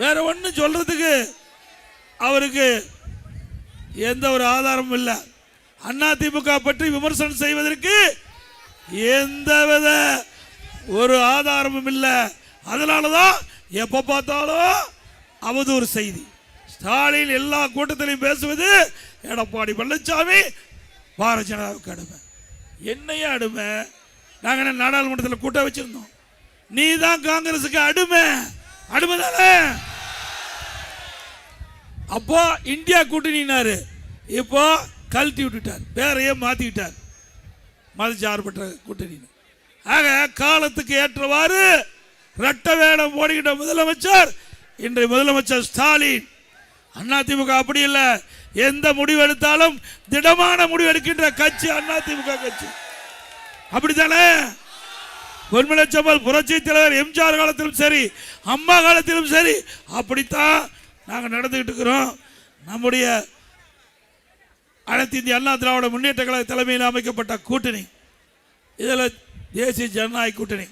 வேற ஒன்றும் சொல்றதுக்கு அவருக்கு எந்த ஒரு ஆதாரமும் இல்லை. அதிமுக பற்றி விமர்சனம் செய்வதற்கு எந்தவித ஒரு ஆதாரமும் இல்லை. அதனாலதான் எப்ப பார்த்தாலும் அவதூறு செய்தி. ஸ்டாலின் எல்லா கூட்டத்திலையும் பேசுவது எடப்பாடி பழனிசாமி பாரதிய ஜனதாவுக்கு அடிமை. என்னையே அடிமை? நாங்கள் நாடாளுமன்றத்தில் கூட்டம் வச்சிருந்தோம். நீ தான் காங்கிரசுக்கு அடிமை. அடிமை தானே? அப்போ இந்தியா கூட்டணினாரு, இப்போ கழட்டி விட்டுட்டார், பேரையே மாத்திக்கிட்டார், மதச்சார்பற்ற கூட்டணி. ஆக காலத்துக்கு ஏற்றவாறு ரெட்ட வேடம் ஓடுகின்ற முதலமைச்சர் இன்றைய முதலமைச்சர் ஸ்டாலின். அதிமுக அப்படி இல்லை, எந்த முடிவு எடுத்தாலும் திடமான முடிவு எடுக்கின்ற கட்சி அதிமுக கட்சி. அப்படித்தானே? பொன்மனச்சம்பல் புரட்சி தலைவர் எம்ஜிஆர் காலத்திலும் சரி, அம்மா காலத்திலும் சரி, அப்படித்தான் நாங்கள் நடந்துகிட்டு இருக்கிறோம். நம்முடைய அனைத்து இந்திய அண்ணா திராவிட முன்னேற்ற கழக தலைமையில் அமைக்கப்பட்ட கூட்டணி, இதில் தேசிய ஜனநாயக கூட்டணி.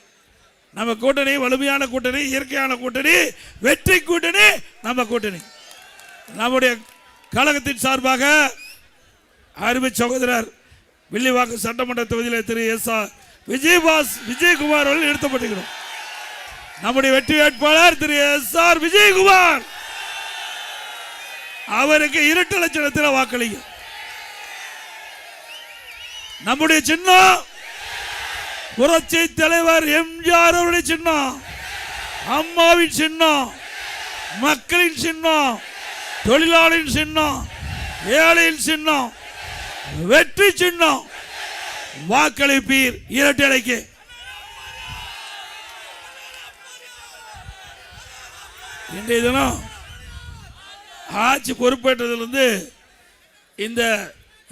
நம்ம கூட்டணி வலிமையான கூட்டணி, இயற்கையான கூட்டணி, வெற்றி கூட்டணி நம்ம கூட்டணி. நம்முடைய கழகத்தின் சார்பாக அருமை சகோதரர் வில்லிவாக்கு சட்டமன்ற தொகுதியில் திரு எஸ்.ஆர். விஜயகுமார் அவர்கள் நிறுத்தப்பட்டிருக்கிறோம். நம்முடைய வெற்றி வேட்பாளர் திரு எஸ்.ஆர். விஜயகுமார் அவருக்கு இரட்டை லட்சணத்தில் வாக்களிக்கும். நம்முடைய சின்னம் புரட்சி தலைவர் எம்ஜிஆர் அவருடைய சின்னம், அம்மாவின் சின்னம், மக்களின் சின்னம், தொழிலாளியின் சின்னம், ஏழையின் சின்னம், வெற்றி சின்னம். வாக்களிப்பீர் இரட்டை இலைக்கு. இன்றைய தினம் ஆட்சி பொறுப்பேற்றதிலிருந்து இந்த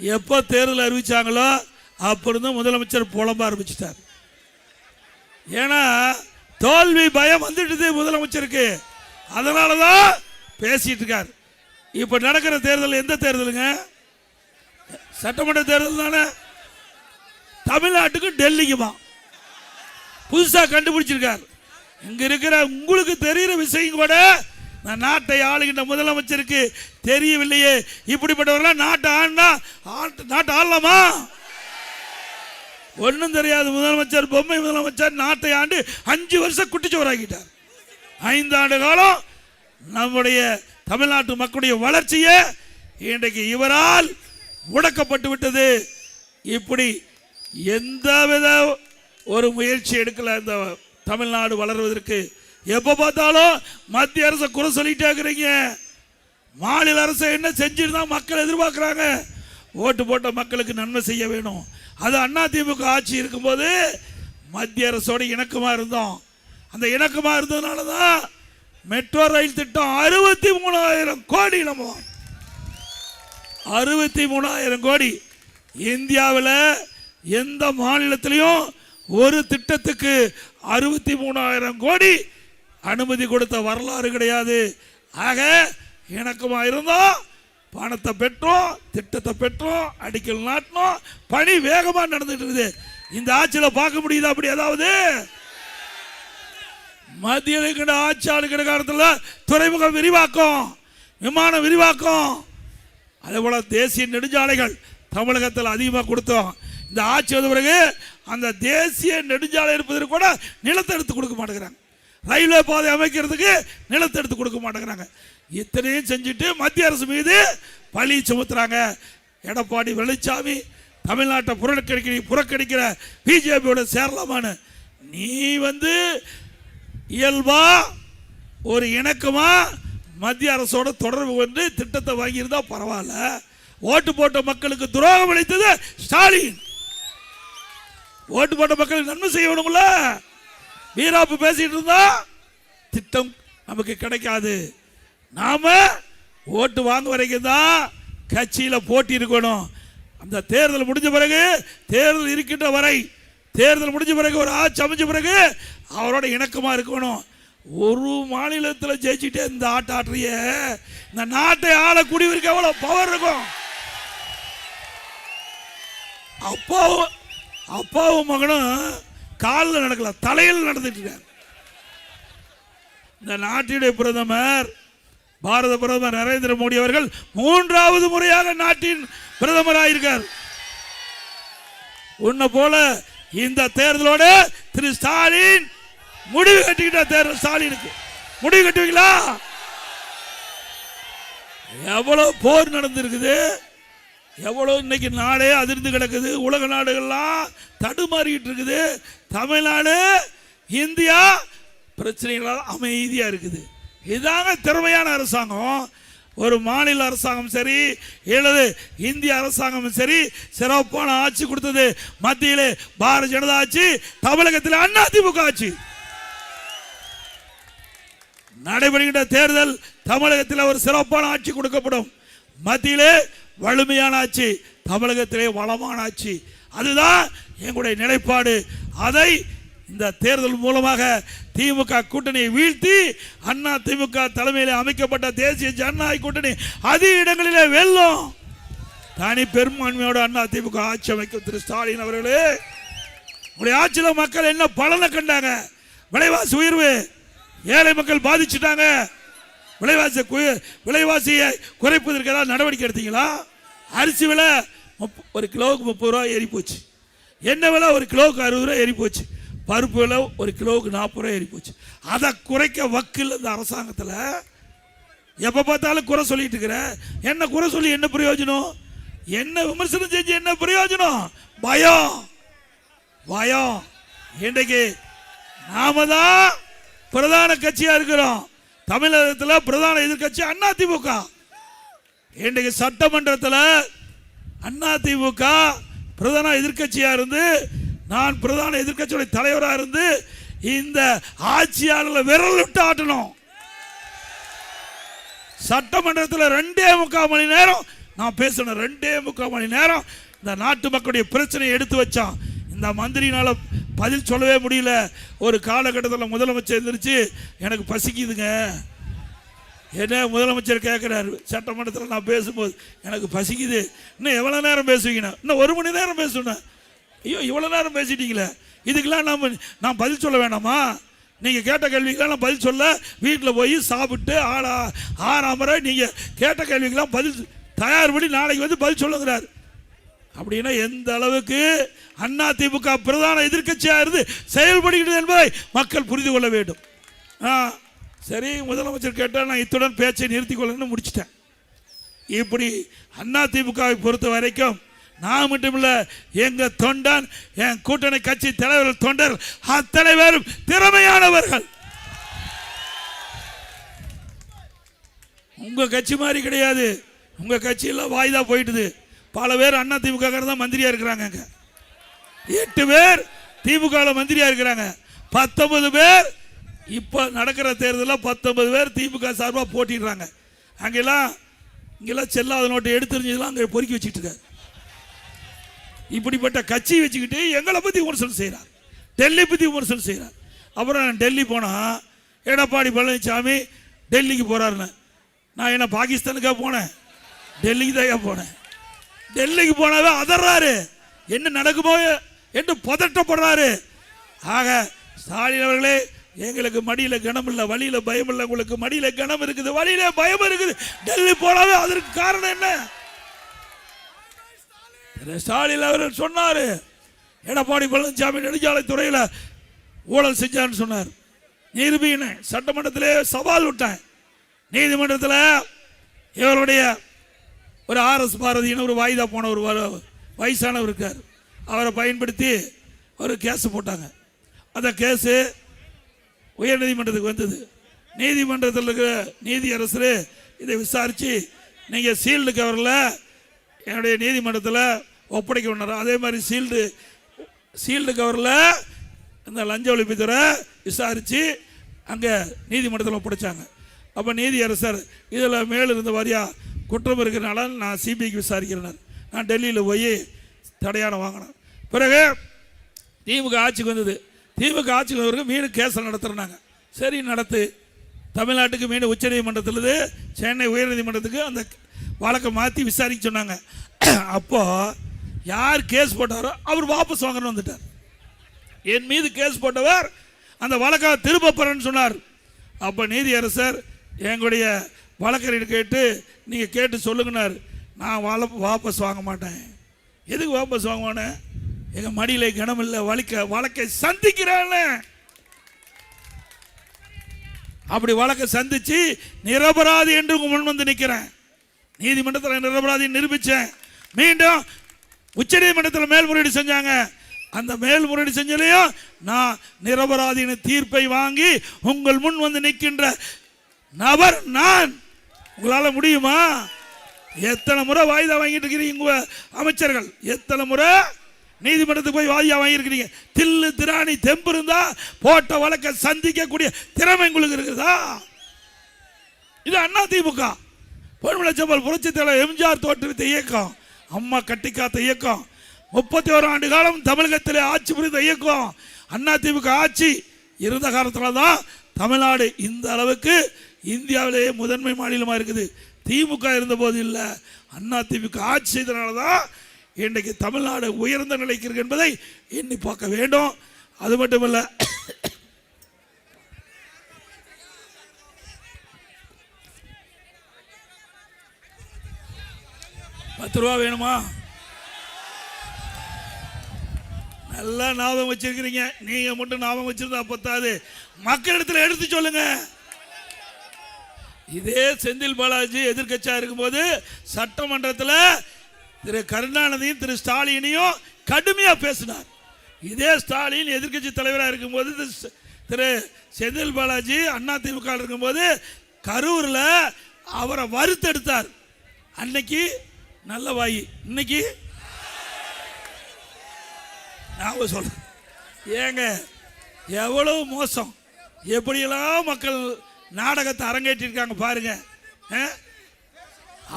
எப்போ தேர்தல் அறிவிச்சாங்களோ அப்பொழுது முதலமைச்சர் புலம்ப ஆரம்பிச்சிட்டார். ஏன்னா தோல்வி பயம் வந்துட்டு முதலமைச்சருக்கு, அதனாலதான் பேசிட்டு இருக்கார். இப்ப நடக்கிற தேர்தல் எந்த தேர்தலுங்க? சட்டமன்ற தேர்தல் தானே. தமிழ்நாட்டுக்கு டெல்லிக்குமா புதுசா கண்டுபிடிச்சிருக்கார். இங்க இருக்கிற உங்களுக்கு தெரிகிற விஷயம் கூட நாட்டை ஆளுகின்ற முதலமைச்சருக்கு தெரியவில்லையே. இப்படிப்பட்டவர்கள் நாட்டை ஆண்டா நாட்டை ஆளலாமா? ஒன்றும் தெரியாது முதலமைச்சர், பொம்மை முதலமைச்சர் நாட்டை ஆண்டு 5 வருஷம் குட்டிச்சோராக்கிட்டார். 5 ஆண்டு காலம் நம்முடைய தமிழ்நாட்டு மக்களுடைய வளர்ச்சியை இன்றைக்கு இவரால் முடக்கப்பட்டு விட்டது. இப்படி எந்தவித ஒரு முயற்சி எடுக்கல இந்த தமிழ்நாடு வளர்வதற்கு. எப்ப பார்த்தாலும் மத்திய அரசு குறை சொல்லிட்டே இருக்கிறீங்க. மாநில அரசு என்ன செஞ்சிருந்தா மக்கள் எதிர்பார்க்கிறாங்க? ஓட்டு போட்ட மக்களுக்கு நன்மை செய்ய வேணும். அது அதிமுக ஆட்சி இருக்கும்போது மத்திய அரசோட இணக்கமா இருந்தோம். அந்த இணக்கமா இருந்ததுனால தான் மெட்ரோ ரயில் திட்டம் 63,000 கோடி. நம்ம 63,000 கோடி. இந்தியாவில் எந்த மாநிலத்திலையும் ஒரு திட்டத்துக்கு 63,000 கோடி அனுமதி கொடுத்த வரலாறு கிடையாது. ஆக இணக்கமா இருந்தோம், பணத்தை பெற்றோம், திட்டத்தை பெற்றோம், அடிக்கல் நாட்டினோம், பணி வேகமா நடந்துட்டு இருக்குது. இந்த ஆட்சியில் பார்க்க முடியுது அப்படி ஏதாவது? மத்திய ஆட்சியாளர் காலத்தில் துறைமுக விரிவாக்கம், விமான விரிவாக்கம், அதே போல தேசிய நெடுஞ்சாலைகள் தமிழகத்தில் அதிகமாக கொடுத்தோம். இந்த ஆட்சி வந்த பிறகு அந்த தேசிய நெடுஞ்சாலை இருப்பதற்கு கூட நிலத்தை எடுத்து கொடுக்க மாட்டேங்கிறாங்க. ரயில்வே பாதை அமைக்கிறதுக்கு நிலத்தை எடுத்து கொடுக்க மாட்டேங்கிறாங்க. இத்தனையும் செஞ்சுட்டு மத்திய அரசு மீது பழி சுமத்துறாங்க. எடப்பாடி பழனிசாமி தமிழ்நாட்டை புறக்கணிக்கிற பிஜேபியோட சேரலாமான்னு நீ இயல்பா ஒரு இணக்கமா மத்திய அரசோட தொடர்பு கொண்டு திட்டத்தை வாங்கியிருந்தா பரவாயில்ல. ஓட்டு போட்ட மக்களுக்கு துரோகம் அளித்தது ஸ்டாலின். ஓட்டு போட்ட மக்களுக்கு நன்மை செய்யணும்ல. வீராப்பு பேசிட்டு இருந்தா திட்டம் நமக்கு கிடைக்காது. நாம ஓட்டு வாங்க வரைக்கும் தான் கட்சியில போட்டி இருக்கணும். அந்த தேர்தல் முடிஞ்ச பிறகு, தேர்தல் இருக்கின்ற வரை, தேர்தல் முடிஞ்ச பிறகு ஒரு ஆட்சி அமைஞ்ச பிறகு அவரோட இணக்கமா இருக்கணும். ஒரு மாநிலத்தில் ஜெயிச்சுட்டே இந்த ஆட்டாற்றிய இந்த நாட்டை ஆளக்கூடியவருக்கு எவ்வளவு பவர் இருக்கும்? அப்பாவும் மகனும் காலில் நடக்கல, தலையில் நடந்துட்டு இருக்காங்க. இந்த நாட்டினுடைய பிரதமர் பாரத பிரதமர் நரேந்திர மோடி அவர்கள் 3வது முறையாக நாட்டின் பிரதமராயிருக்கார். உன்னை போல இந்த தேர்தலோட திரு ஸ்டாலின் முடிவு கட்டிக்கிட்ட தேர்தல் ஸ்டாலினுக்கு முடிவு கட்டுவீங்களா? எவ்வளவு போர் நடந்திருக்குது, எவ்வளவு இன்னைக்கு நாடே அதிர்ந்து கிடக்குது, உலக நாடுகள்லாம் தடுமாறிக்கிட்டு இருக்குது. தமிழ்நாடு இந்தியா பிரச்சனைகளால் அமைதியா இருக்குது. இதாங்க திறமையான அரசாங்கம். ஒரு மாநில அரசாங்கம் சரி அல்லது இந்திய அரசாங்கம் சரி சிறப்பான ஆட்சி கொடுத்தது மத்தியிலே பாரதிய ஜனதா ஆட்சி, தமிழகத்தில் அதிமுக ஆட்சி. நடைபெறுகின்ற தேர்தல் தமிழகத்தில் ஒரு சிறப்பான ஆட்சி கொடுக்கப்படும். மத்தியிலே வலிமையான ஆட்சி, தமிழகத்திலே வளமான ஆட்சி. அதுதான் எங்களுடைய நிலைப்பாடு. அதை இந்த தேர்தல் மூலமாக திமுக கூட்டணியை வீழ்த்தி அண்ணா திமுக தலைமையில் அமைக்கப்பட்ட தேசிய ஜனநாயக கூட்டணி அதிக இடங்களிலே வெல்லும். தனி பெரும்பான்மையோடு அண்ணா திமுக ஆட்சி அமைக்கும். திரு ஸ்டாலின் அவர்களே, உங்களுடைய ஆட்சியில் மக்கள் என்ன பலனை கண்டாங்க? விலைவாசி உயர்வு, ஏழை மக்கள் பாதிச்சுட்டாங்க. விலைவாசியை குறைப்பதற்கு ஏதாவது நடவடிக்கை எடுத்தீங்களா? அரிசி விலை ஒரு கிலோவுக்கு 30 ரூபா ஏறி போச்சு. எண்ணெய் விலை ஒரு கிலோவுக்கு 60 ரூபா ஏறி போச்சு. பருப்பு விலை ஒரு கிலோவுக்கு 40 ரூபா ஏறி போச்சு. அதை குறைக்க வக்கில் இந்த அரசாங்கத்தில் எப்போ பார்த்தாலும் குறை சொல்லிட்டு இருக்கிற. என்ன குறை சொல்லி என்ன பிரயோஜனம்? என்ன விமர்சனம் செஞ்சு என்ன பிரயோஜனம்? பயம் பயம். இன்றைக்கு நாம தான் பிரதான கட்சியா இருக்கிறோம். தமிழகத்தில் பிரதான எதிர்கட்சி அதிமுக. இன்றைக்கு சட்டமன்றத்தில் அதிமுக பிரதான எதிர்கட்சியா இருந்து, நான் பிரதான எதிர்கட்சியுடைய தலைவராக இருந்து இந்த ஆட்சியாளர்களை விரல் விட்டு ஆட்டணும். சட்டமன்றத்தில் 2.25 மணி நேரம் நான் பேசணும். 2.25 மணி நேரம் இந்த நாட்டு மக்களுடைய பிரச்சனையை எடுத்து வச்சான். இந்த மந்திரினால பதில் சொல்லவே முடியல. ஒரு காலகட்டத்தில் முதலமைச்சர் எந்திரிச்சு எனக்கு பசிக்குதுங்க, என்ன முதலமைச்சர் கேட்குறாரு சட்டமன்றத்தில். நான் பேசும்போது எனக்கு பசிக்குது. இன்னும் எவ்வளோ நேரம் பேசுவீங்கண்ணா? இன்னும் 1 மணி நேரம் பேசுவேன். ஐயோ, இவ்வளோ நேரம் பேசிட்டீங்களே, இதுக்கெல்லாம் நான் பதில் சொல்ல வேணாமா? நீங்கள் கேட்ட கேள்விக்கெல்லாம் நான் பதில் சொல்ல வீட்டில் போய் சாப்பிட்டு ஆறாமரை நீங்கள் கேட்ட கேள்விக்கெல்லாம் பதில் தயார் பண்ணி நாளைக்கு வந்து பதில் சொல்லுங்கிறார். அப்படின்னா எந்த அளவுக்கு அதிமுக பிரதான எதிர்க்கட்சியாக இருந்து செயல்படுகிறது என்பதை மக்கள் புரிந்து கொள்ள வேண்டும். சரி, முதலமைச்சர் கேட்டால் நான் இத்துடன் பேச்சை நிறுத்திக் கொள்ளணும்னு முடிச்சிட்டேன். இப்படி அதிமுகவை பொறுத்த வரைக்கும் நான் மட்டுமில்ல, எங்க தொண்டன், என் கூட்டணி கட்சி தலைவர்கள், தொண்டர் அத்தனை பேரும் திறமையானவர்கள். உங்க கட்சி மாதிரி கிடையாது. உங்க கட்சியெல்லாம் வாய்தா போயிட்டுது. பல பேர் அதிமுக தான் மந்திரியா இருக்கிறாங்க. 8 பேர் திமுக மந்திரியா இருக்கிறாங்க. 19 பேர் இப்ப நடக்கிற தேர்தலில் 19 பேர் திமுக சார்பாக போட்டிடுறாங்க. அங்கெல்லாம் செல்லாத நோட்டை எடுத்துருந்ததுலாம் அங்கே பொறுக்கி வச்சுட்டு இருக்காரு. இப்படிப்பட்ட கட்சி வச்சுக்கிட்டு எங்களை பற்றி விமர்சனம் செய்கிறார், டெல்லி பற்றி விமர்சனம் செய்கிறார். அப்புறம் டெல்லி போனால் எடப்பாடி பழனிசாமி டெல்லிக்கு போகிறாருன்னு, நான் என்ன பாகிஸ்தானுக்காக போனேன்? டெல்லிக்கு தான் போனேன். டெல்லிக்கு போனாவே அதர்றாரு, என்ன நடக்குமோ என்று பதட்டப்படுறாரு. ஆக ஸ்டாலின் அவர்களே, எங்களுக்கு மடியில் கனம் இல்லை, வழியில பயம் இல்லை. உங்களுக்கு மடியில கனம் இருக்குது, வழியில பயம் இருக்குது. டெல்லி போனாவே அதற்கு காரணம் என்ன? ஸ்டாலின் அவர்கள் சொன்னாரு, எடப்பாடி பழனிசாமி நெடுஞ்சாலைத்துறையில் ஊழல் செஞ்சான்னு சொன்னார். நிரூபின சட்டமன்றத்திலே சவால் விட்டேன். நீதிமன்றத்தில் இவருடைய ஒரு ஆர்எஸ் பாரதியின் ஒரு வாய்தா போன ஒரு வயசானவர் இருக்கார், அவரை பயன்படுத்தி ஒரு கேஸ் போட்டாங்க. அந்த கேஸு உயர் நீதிமன்றத்துக்கு வந்தது. நீதிமன்றத்தில் இருக்கிற நீதியரசர் இதை விசாரித்து நீங்கள் சீல்டு கவரில் என்னுடைய நீதிமன்றத்தில் ஒப்படைக்க வேண்டாம். அதே மாதிரி சீல்டு கவரில் இந்த லஞ்ச ஒழிப்புத்துறை விசாரித்து அங்கே நீதிமன்றத்தில் ஒப்படைச்சாங்க. அப்போ நீதியரசர் இதில் மேல் இருந்த வாரியா குற்றம் இருக்கிறனால நான் சிபிஐக்கு விசாரிக்கிறேன். நான் டெல்லியில் போய் தடையானம் வாங்கினேன். பிறகு திமுக ஆட்சிக்கு வந்தது. திமுக ஆட்சிக்கு வந்தவருக்கு மீண்டும் கேஸ் நடத்துகிறாங்க. சரி, நடத்து. தமிழ்நாட்டுக்கு மீண்டும் உச்ச நீதிமன்றத்திலிருந்து சென்னை உயர்நீதிமன்றத்துக்கு அந்த வழக்கை மாற்றி விசாரிக்க சொன்னாங்க. அப்போ யார் கேஸ் போட்டாரோ அவர் வாபஸ் வாங்கன்னு வந்துட்டார். என் மீது கேஸ் போட்டவர் அந்த வழக்கை திரும்ப பெறன்னு சொன்னார். அப்போ நீதியரசர் எங்களுடைய வழக்கறிஞர் கேட்டு நீங்கள் கேட்டு சொல்லுங்கன்னார். நான் வாபஸ் வாங்க மாட்டேன். எதுக்கு வாபஸ் வாங்குவானே? எங்கள் மடியில் கனம் இல்லை, வழக்கை சந்திக்கிறான்னு. அப்படி வழக்கை சந்திச்சு நிரபராதி என்று முன் வந்து நிற்கிறேன். நீதிமன்றத்தில் நிரபராதி நிரூபித்தேன். மீண்டும் உச்சநீதிமன்றத்தில் மேல்முறையீடு செஞ்சாங்க. அந்த மேல்முறையீடு செஞ்சலையும் நான் நிரபராதியின் தீர்ப்பை வாங்கி உங்கள் முன் வந்து நிற்கின்ற நபர் நான். உங்களால் முடியுமா? எத்தனை முறை வாய்தா வாங்கிட்டு இருக்கிறீங்க உங்க அமைச்சர்கள்? எத்தனை முறை நீதிமன்றத்துக்கு போய் வாதியா வாங்கியிருக்கிறீங்க? தில்லு திராணி தெம்பு இருந்தா போட்ட வழக்கை சந்திக்கக்கூடிய திறமை உங்களுக்கு இருக்குதா? இது அண்ணா திமுக பொன்மனச்செம்மல் புரட்சி தலைவர் எம்ஜிஆர் தோற்றுவித்த இயக்கம், அம்மா கட்டி காத்த இயக்கம், 31 ஆண்டு காலம் தமிழகத்திலே ஆட்சி புரிந்த இயக்கம். அண்ணா திமுக ஆட்சி இருந்த காலத்தில் தான் தமிழ்நாடு இந்த அளவுக்கு இந்தியாவிலேயே முதன்மை மாநிலமாக இருக்குது. திமுக இருந்த போது இல்லை, அண்ணா திமுக ஆட்சி செய்தனால தான் இன்றைக்கு தமிழ்நாடு உயர்ந்த நிலைக்கு இருக்கு என்பதை எண்ணி பார்க்க வேண்டும். அது மட்டுமல்ல, ₹10 வேணுமா? நல்லா ஞாபகம் வச்சிருக்கிறீங்க. நீங்க மட்டும் ஞாபகம் வச்சிருந்தா பத்தாது, மக்களிடத்தில் எடுத்து சொல்லுங்க. இதே செந்தில் பாலாஜி எதிர்கட்சியா இருக்கும்போது சட்டமன்றத்தில் திரு கருணாநிதியும் திரு ஸ்டாலினையும் கடுமையா பேசினார். இதே ஸ்டாலின் எதிர்கட்சி தலைவராக இருக்கும்போது திரு செந்தில் பாலாஜி அண்ணா திமுக இருக்கும்போது கரூரில் அவரை வறுத்தெடுத்தார். அன்னைக்கு நல்ல வாயி, இன்னைக்கு நான் சொல்றேன். ஏங்க எவ்வளவு மோசம், எப்படியெல்லாம் மக்கள் நாடகத்தை அரங்கேற்றிருக்காங்க பாருங்க.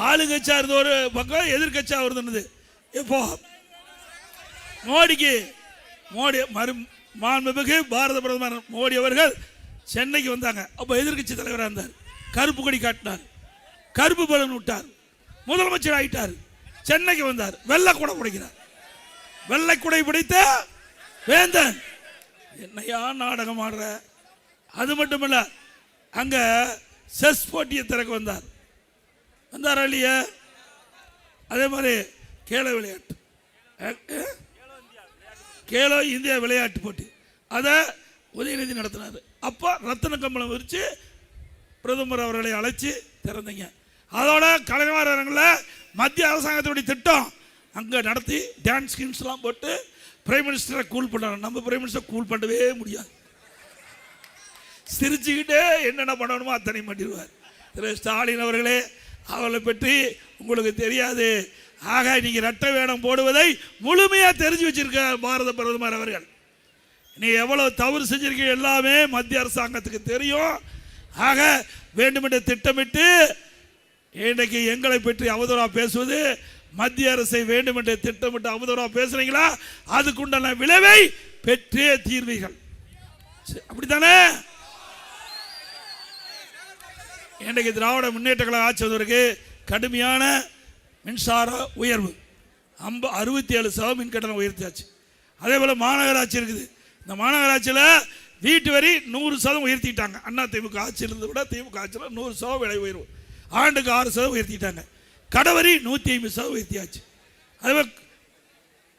ஆளுங்கட்சியா இருந்த ஒரு பக்கம், எதிர்கட்சியா இருந்தது. இப்போ மோடி மாண்புமிகு பாரத பிரதமர் மோடி அவர்கள் சென்னைக்கு வந்தாங்க. அப்போ எதிர்கட்சி தலைவராக இருந்தார். கருப்பு கொடி காட்டினார், கருப்பு பலன் விட்டார், முதலமைச்சர் ஆயிட்டார். சென்னைக்கு வந்தார், வெள்ளை குடை பிடிக்கிறார். வெள்ளை குடை பிடித்த வேந்தன் என்னையா நாடகம் ஆடுற? அது மட்டுமல்ல, அங்க செஸ் போட்டியை திறக்க வந்தாரா இல்லையா? அதே மாதிரி கேலோ விளையாட்டு, கேலோ இந்தியா விளையாட்டு போட்டி அதை உதயநிதி நடத்தினார். அப்போ ரத்தன கம்பளம் விரிச்சு பிரதமர் அவர்களை அழைச்சி திறந்தீங்க. அதோட கலைஞர் அரங்கில் மத்திய அரசாங்கத்துடைய திட்டம் அங்கே நடத்தி டான்ஸ் ஸ்கின்ஸ்லாம் போட்டு பிரைம் மினிஸ்டரை கூல் பண்ணாங்க. நம்ம பிரைம் மினிஸ்டர் கூல் பண்ணவே முடியாது. சிரிச்சுக்கிட்டே என்னென்ன பண்ணணுமோ அத்தனை பண்ணிடுவார். திரு ஸ்டாலின் அவர்களே, அவர்களை பற்றி உங்களுக்கு தெரியாது. ஆக நீங்கள் ரெட்டை வேடம் போடுவதை முழுமையாக தெரிஞ்சு வச்சிருக்க பாரத பிரதமர் அவர்கள். நீ எவ்வளவு தவறு செஞ்சிருக்க எல்லாமே மத்திய அரசாங்கத்துக்கு தெரியும். ஆக வேண்டுமென்று திட்டமிட்டு இன்றைக்கு எங்களை பற்றி அவதூறாக பேசுவது, மத்திய அரசை வேண்டுமென்று திட்டமிட்டு அவதூறாக பேசுறீங்களா, அதுக்குண்டான விளைவை பெற்றே தீர்வீர்கள். அப்படித்தானே? இன்றைக்கு திராவிட முன்னேற்ற கழக ஆட்சி வந்தவருக்கு கடுமையான மின்சார உயர்வு, 67% மின் கட்டணம் உயர்த்தியாச்சு. அதே போல் மாநகராட்சி இருக்குது. இந்த மாநகராட்சியில் வீட்டு வரி 100% உயர்த்திட்டாங்க. அண்ணா திமுக ஆட்சியிலிருந்து விட திமுக ஆட்சியில் 100% விலை உயர்வு, ஆண்டுக்கு 6% உயர்த்திட்டாங்க. கடவரி 150% உயர்த்தியாச்சு. அதேபோல்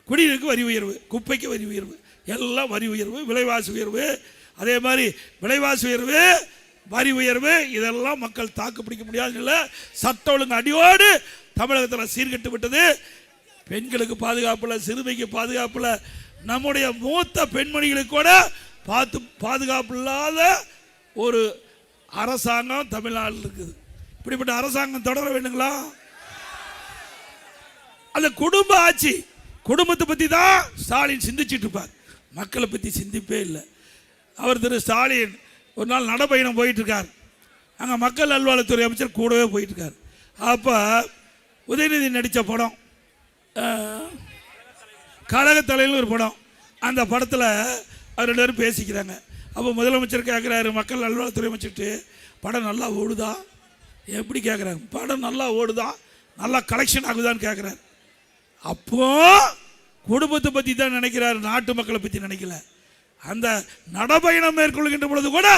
குடிநீருக்கு வரி உயர்வு, குப்பைக்கு வரி உயர்வு, எல்லாம் வரி உயர்வு, விலைவாசி உயர்வு. அதே மாதிரி விலைவாசி உயர்வு, வரி உயர்வு, இதெல்லாம் மக்கள் தாக்கு பிடிக்க முடியாது. இல்லை, சட்ட ஒழுங்கு அடியோடு தமிழகத்தில் சீர்கட்டு விட்டது. பெண்களுக்கு பாதுகாப்புல, சிறுமிக்கு பாதுகாப்புல, நம்முடைய மூத்த பெண்மணிகளுக்கு கூட பாதுகாப்பு இல்லாத ஒரு அரசாங்கம் தமிழ்நாட்டில் இருக்குது. இப்படிப்பட்ட அரசாங்கம் தொடர வேண்டுங்களா? அந்த குடும்ப ஆட்சி, குடும்பத்தை பற்றி தான் ஸ்டாலின் சிந்திச்சுட்டு இருப்பார், மக்களை பற்றி சிந்திப்பே இல்லை. அவர் திரு ஸ்டாலின் ஒரு நாள் நடைபயணம் போயிட்டு இருக்கார். அங்கே மக்கள் நல்வாழ்வுத்துறை அமைச்சர் கூடவே போயிட்டு இருக்கார். அப்போ உதயநிதி நடித்த படம் கழகத்தலையில் ஒரு படம். அந்த படத்தில் அவர் 2 பேரும் பேசிக்கிறாங்க. அப்போ முதலமைச்சர் கேட்குறாரு மக்கள் நல்வாழ்வுத்துறை அமைச்சிட்டு, படம் நல்லா ஓடுதா? எப்படி கேட்குறாங்க? படம் நல்லா ஓடுதா, நல்லா கலெக்ஷன் ஆகுதான்னு கேட்குறாரு. அப்போ குடும்பத்தை பற்றி தான் நினைக்கிறாரு, நாட்டு மக்களை பற்றி நினைக்கல. அந்த நடபயணம் மேற்கொள்கின்ற பொழுது கூட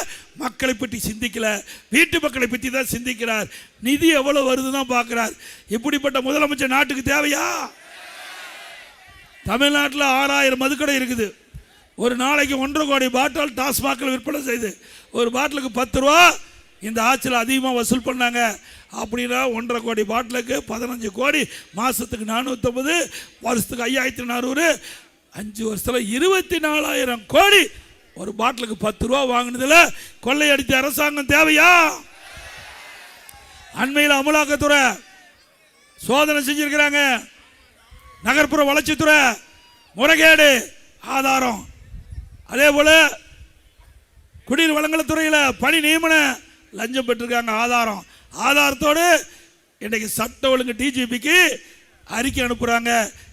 மக்களை பற்றி சிந்திக்கல, வீட்டு மக்களை பற்றி தான் சிந்திக்கிறார். நிதி எவ்வளவு வருதுதான் பார்க்கிறார். இப்படிப்பட்ட முதலமைச்சர் நாட்டுக்கு தேவையா? தமிழ்நாட்டில் 6000 மதுக்கடை இருக்குது. ஒரு நாளைக்கு 1.5 கோடி பாட்டில் டாஸ்மாகில் விற்பனை செய்து ஒரு பாட்டிலுக்கு 10 ரூபா இந்த ஆட்சியில் அதிகமாக வசூல் பண்ணாங்க. அப்படின்னா 1.5 கோடி பாட்டிலுக்கு 15 கோடி, மாதத்துக்கு 450, வருஷத்துக்கு 5400, 5 வருஷத்தில் 24,000 கோடி ஒரு பாட்டிலுக்கு 10 ரூபா வாங்கினதுல கொள்ளையடித்த அரசாங்கம் தேவையா? அண்மையில் அமலாக்கத்துறை சோதனை செஞ்சிருக்கிறாங்க. நகர்ப்புற வளர்ச்சித்துறை முறைகேடு ஆதாரம், அதே போல குடிநீர் வழங்கல் துறையில் பணி நியமன லஞ்சம் பெற்றிருக்காங்க ஆதாரம். ஆதாரத்தோடு இன்றைக்கு சட்ட ஒழுங்கு டிஜிபிக்கு அறிக்கை அனுப்புகிறாங்க.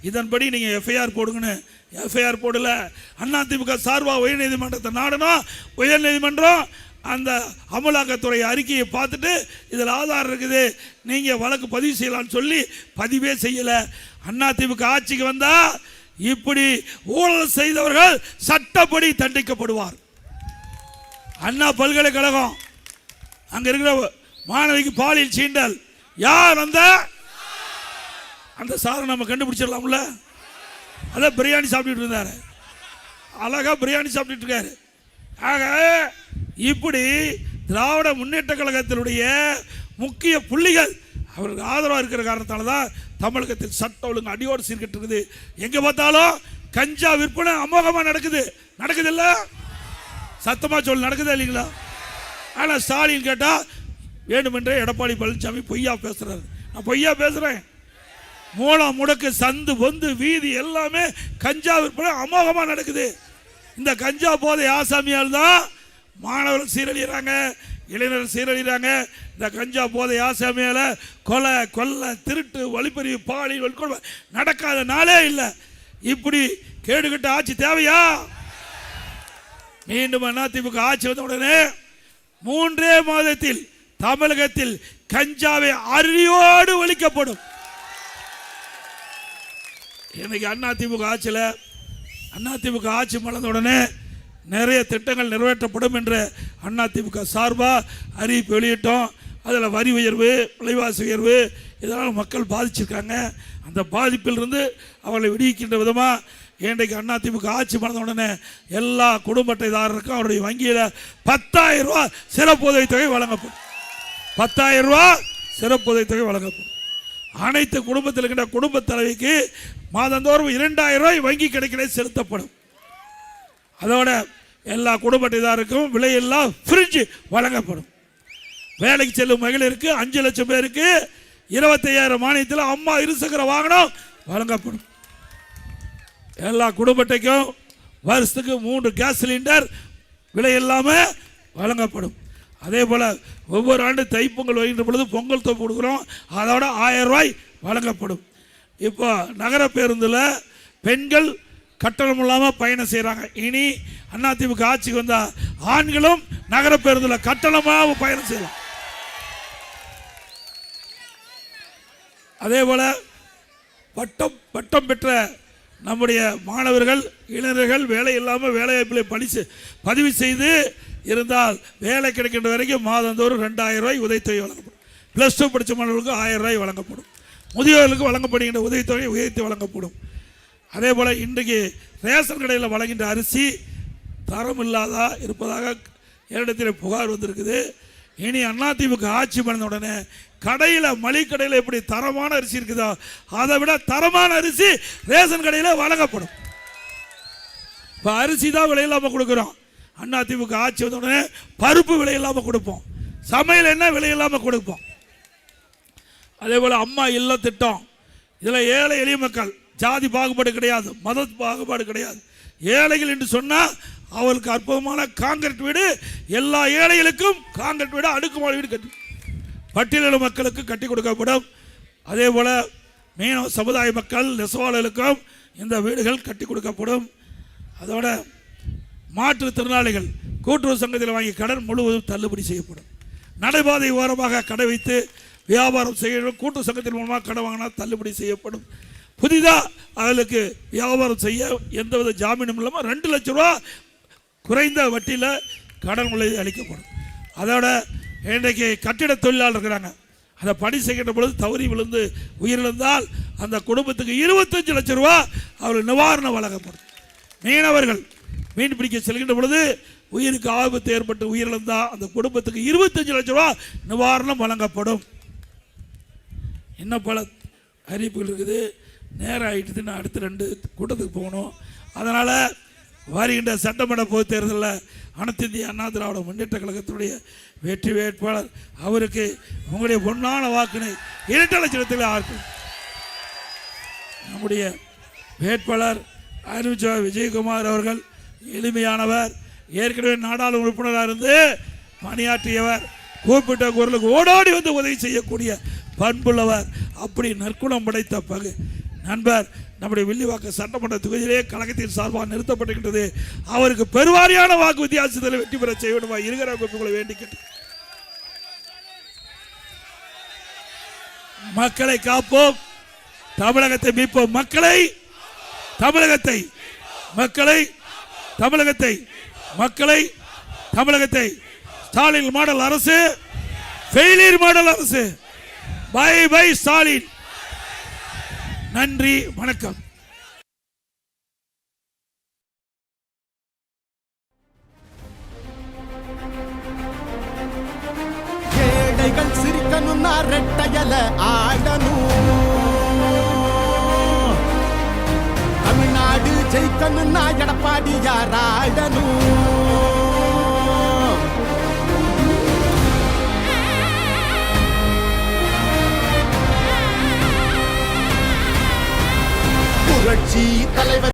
இதன்படி நீங்கள் எஃப்ஐஆர் போடுங்கன்னு. எஃப்ஐஆர் போடல. அதிமுக சார்பாக உயர்நீதிமன்றத்தை நாடணும். உயர்நீதிமன்றம் அந்த அமலாக்கத்துறை அறிக்கையை பார்த்துட்டு இதில் ஆதாரம் இருக்குது, நீங்கள் வழக்கு பதிவு செய்யலாம்னு சொல்லி பதிவே செய்யலை. அதிமுக ஆட்சிக்கு வந்தால் இப்படி ஊழல் செய்தவர்கள் சட்டப்படி தண்டிக்கப்படுவார். அண்ணா பல்கலைக்கழகம் அங்க இருக்கிற மாணவிக்கு பாலியல் சீண்டல் யார் அந்த சாரை நம்ம கண்டுபிடிச்சிடலாம்ல. அதான் பிரியாணி சாப்பிட்டு இருந்தாரு, அழகா பிரியாணி சாப்பிட்டு இருக்காரு. ஆக இப்படி திராவிட முன்னேற்ற கழகத்தினுடைய முக்கிய புள்ளிகள் அவருக்கு ஆதரவாக இருக்கிற காரணத்தால தான் தமிழகத்தில் சட்ட ஒழுங்கு அடியோடு சீர்கிட்டு இருக்குது. எங்க பார்த்தாலும் கஞ்சா விற்பனை அமோகமா நடக்குது. நடக்குது இல்ல? சத்தமா சொல்லு, நடக்குதா இல்லைங்களா? ஆனா ஸ்டாலின் கேட்டா வேண்டுமென்றே எடப்பாடி பழனிசாமி பொய்யா பேசுறாரு. நான் பொய்யா பேசுறேன்? மூலம் முடக்கு சந்து பொந்து வீதி எல்லாமே கஞ்சா விற்பனை அமோகமா நடக்குது. இந்த கஞ்சா போதை ஆசாமியால் தான் மாணவர்கள் சீரழிகிறாங்க, இளைஞர்கள் சீரழிகிறாங்க. இந்த கஞ்சா போதை ஆசாமியால கொலை கொள்ளை திருட்டு வழிப்பறிவு பாலியல் வன்கொடுமை நடக்காத நாளே இல்லை. இப்படி கேடுகட்ட ஆட்சி தேவையா? மீண்டும் அதிமுக ஆட்சி வந்த உடனே 3 மாதத்தில் தமிழகத்தில் கஞ்சாவை அரியோடு ஒழிக்கப்படும். இன்னைக்கு அதிமுக ஆட்சி மலர்ந்த உடனே நிறைய திட்டங்கள் நிறைவேற்றப்படும் என்று அதிமுக சார்பாக அறிவிப்பு வெளியிட்டோம். அதில் வரி உயர்வு, விலைவாசி உயர்வு இதனால் மக்கள் பாதிச்சிருக்காங்க. அந்த பாதிப்பிலிருந்து அவர்களை விடுவிக்கின்ற விதமாக இன்றைக்கு அதிமுக ஆட்சி மலர்ந்த உடனே எல்லா குடும்ப அட்டைதாரருக்கும் அவருடைய வங்கியில் 10,000 ரூபா சிறப்பு உதவித்தொகை வழங்கப்படும். 10,000 ரூபா சிறப்பு உதவித்தொகை வழங்கப்படும். அனைத்து குடும்பத்தில் இருக்கின்ற குடும்ப தலைவிக்கு மாதந்தோறும் 2,000 ரூபாய் வங்கி கணக்கிலே செலுத்தப்படும். அதோட எல்லா குடும்ப அட்டைதாருக்கும் விலையில்லா ஃப்ரிட்ஜ் வழங்கப்படும். வேலைக்கு செல்லும் மகளிருக்கு 5 லட்சம் பேருக்கு 25,000 மானியத்தில் அம்மா இருசக்கர வாகனம் வழங்கப்படும். எல்லா குடும்ப அட்டைக்கும் வருஷத்துக்கு 3 கேஸ் சிலிண்டர் விலை இல்லாமல் வழங்கப்படும். அதே போல் ஒவ்வொரு ஆண்டு தைப்பொங்கல் வருகின்ற பொழுது பொங்கல் தொகை கொடுக்குறோம், அதோட 1000 ரூபாய் வழங்கப்படும். இப்போ நகர பேருந்தில் பெண்கள் கட்டணம் இல்லாமல் பயணம் செய்கிறாங்க. இனி அதிமுக ஆட்சிக்கு வந்தால் ஆண்களும் நகர பேருந்தில் கட்டணமாக பயணம் செய்யலாம். அதே போல் பட்டம் பெற்ற நம்முடைய மாணவர்கள் இளைஞர்கள் வேலை இல்லாமல் வேலைவாய்ப்பில் பதிவு செய்து இருந்தால் வேலை கிடைக்கின்ற வரைக்கும் மாதந்தோறும் 2,000 ரூபாய் உதவித்தொகை வழங்கப்படும். +2 படித்த மாணவர்களுக்கு 1000 ரூபாய் வழங்கப்படும். முதியோர்களுக்கு வழங்கப்படுகின்ற உதவித்தொகை உயர்த்தி வழங்கப்படும். அதே போல் இன்றைக்கு ரேஷன் கடையில் வழங்குகின்ற அரிசி தரம் இல்லாதா இருப்பதாக என்னிடத்தில் புகார் வந்திருக்குது. இனி அதிமுக ஆட்சி பண்ண உடனே கடையில் மளிகை கடையில் எப்படி தரமான அரிசி இருக்குதோ அதை விட தரமான அரிசி ரேஷன் கடையில் வழங்கப்படும். இப்போ அரிசி தான் விலை இல்லாமல் கொடுக்குறோம். அதிமுக ஆட்சி வந்த உடனே பருப்பு விலை இல்லாமல் கொடுப்போம், சமையல் என்ன விலை இல்லாமல் கொடுப்போம். அதே போல் அம்மா இல்ல திட்டம், இதில் ஏழை எளிய மக்கள் ஜாதி பாகுபாடு கிடையாது, மத பாகுபாடு கிடையாது. ஏழைகள் என்று சொன்னால் அவளுக்கு அற்புதமான காங்கிரீட் வீடு, எல்லா ஏழைகளுக்கும் காங்கிரீட் வீடு, அடுக்குமாடி வீடு கட்டி பட்டியலின மக்களுக்கு கட்டி கொடுக்கப்படும். அதே போல் மீனவ சமுதாய மக்கள் நெசவாளர்களுக்கும் இந்த வீடுகள் கட்டி கொடுக்கப்படும். அதோட மாற்றுத்திறனாளிகள் கூட்டுறவு சங்கத்தில் வாங்கிய கடன் முழுவதும் தள்ளுபடி செய்யப்படும். நடைபாதை ஓரமாக கடை வைத்து வியாபாரம் செய்ய கூட்டுறவு சங்கத்தின் மூலமாக கடன் வாங்கினால் தள்ளுபடி செய்யப்படும். புதிதாக அவர்களுக்கு வியாபாரம் செய்ய எந்தவித ஜாமீனும் இல்லாமல் 2 லட்சம் ரூபா குறைந்த வட்டியில் கடன் உதவி அளிக்கப்படும். அதோட இன்றைக்கு கட்டிட தொழிலாளர் இருக்கிறாங்க, அதை பணி செய்கின்ற பொழுது தவறி விழுந்து உயிரிழந்தால் அந்த குடும்பத்துக்கு 25 லட்சம் ரூபா அவர்கள் நிவாரணம் வழங்கப்படும். மீனவர்கள் மீன் பிடிக்க செல்கின்ற பொழுது உயிருக்கு ஆபத்து ஏற்பட்டு உயிரிழந்தால் அந்த குடும்பத்துக்கு 25 லட்சம் ரூபா நிவாரணம் வழங்கப்படும். இன்னும் பல அறிவிப்புகள் இருக்குது. நேரம் ஆகிட்டு நான் அடுத்த 2 கூட்டத்துக்கு போகணும். அதனால் வருகின்ற சட்டமன்ற பொதுத் தேர்தலில் அனைத்து இந்திய அண்ணா திராவிட முன்னேற்ற கழகத்தினுடைய வெற்றி வேட்பாளர் அவருக்கு உங்களுடைய பொன்னான வாக்கினை 2 லட்சத்தில் ஆக்கும். நம்முடைய வேட்பாளர் அறிவிச்ச விஜயகுமார் அவர்கள் எளிமையானவர், ஏற்கனவே நாடாளுமன்ற உறுப்பினராக இருந்து பணியாற்றியவர், கூப்பிட்ட குரலுக்கு ஓடோடி வந்து உதவி செய்யக்கூடிய பண்புள்ளவர், அப்படி நற்குணம் படைத்த நண்பர் நம்முடைய வில்லிவாக்கம் சட்டமன்ற தொகுதியிலே கழகத்தின் சார்பாக நிறுத்தப்பட்டிருக்கின்றது. அவருக்கு பெருவாரியான வாக்கு வித்தியாசத்தில் வெற்றி பெற செய்ய வேண்டுமா இருக்கிற உங்களை வேண்டிக்கிட்டு மக்களை காப்போம், தமிழகத்தை மீட்போம். தமிழகத்தை ஸ்டாலின் மாடல் அரசு, ஃபெயிலியர் மாடல் அரசு. Bye bye Stalin. நன்றி, வணக்கம். ஏழைகள் சிரிக்கணும்னா ரெட்டையல ஆடணும், தமிழ்நாடு ஜெயிக்கணும்னா எடப்பாடி யார் ஆடணும். புரட்சி தலைவர்